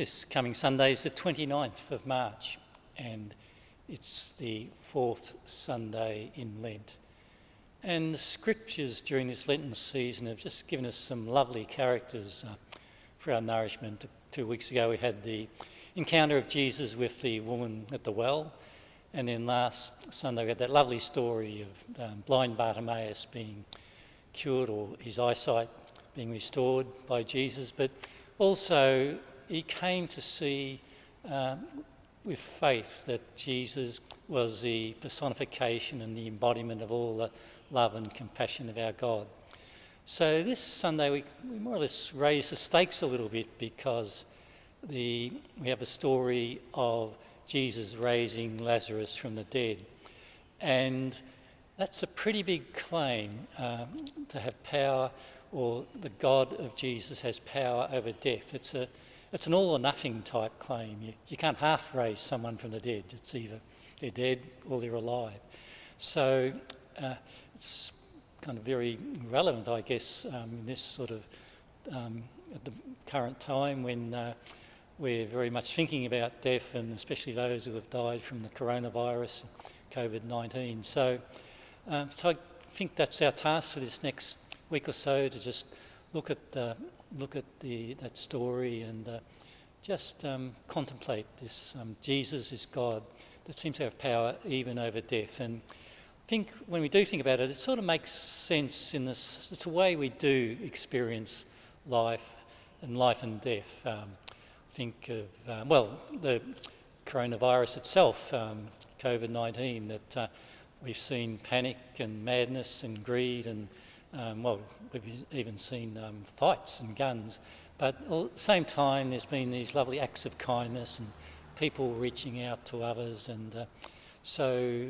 This coming Sunday is the 29th of March, and it's the fourth Sunday in Lent. And the scriptures during this Lenten season have just given us some lovely characters for our nourishment. 2 weeks ago we had the encounter of Jesus with the woman at the well, and then last Sunday we had that lovely story of blind Bartimaeus being cured, or his eyesight being restored by Jesus. But also he came to see with faith that Jesus was the personification and the embodiment of all the love and compassion of our God. So this Sunday we more or less raise the stakes a little bit, because we have a story of Jesus raising Lazarus from the dead. And that's a pretty big claim, to have power, or the God of Jesus has power over death. It's an all or nothing type claim. You can't half raise someone from the dead. It's either they're dead or they're alive. So it's kind of very relevant, I guess, in this sort of at the current time when we're very much thinking about death, and especially those who have died from the coronavirus, COVID-19. So I think that's our task for this next week or so, to just look at that story and just contemplate this Jesus, this God that seems to have power even over death. And I think when we do think about it, it sort of makes sense in this. It's a way we do experience life and death. Think of the coronavirus itself, COVID-19, that we've seen panic and madness and greed, and we've even seen fights and guns. But at the same time, there's been these lovely acts of kindness and people reaching out to others, and so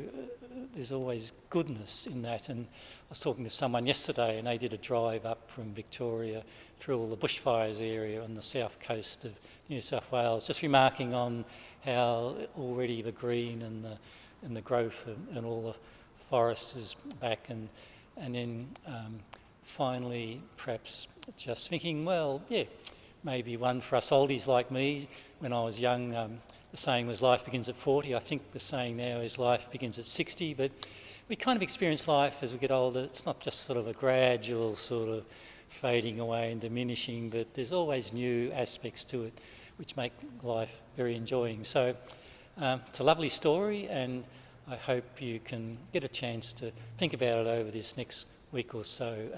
there's always goodness in that. And I was talking to someone yesterday, and they did a drive up from Victoria through all the bushfires area on the south coast of New South Wales, just remarking on how already the green and the growth and all the forest is back, and then finally perhaps just thinking, maybe one for us oldies like me. When I was young, the saying was life begins at 40. I think the saying now is life begins at 60, but we kind of experience life as we get older. It's not just sort of a gradual sort of fading away and diminishing, but there's always new aspects to it which make life very enjoying. So it's a lovely story, and I hope you can get a chance to think about it over this next week or so.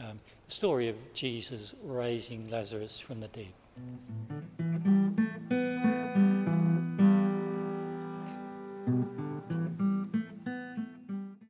The story of Jesus raising Lazarus from the dead.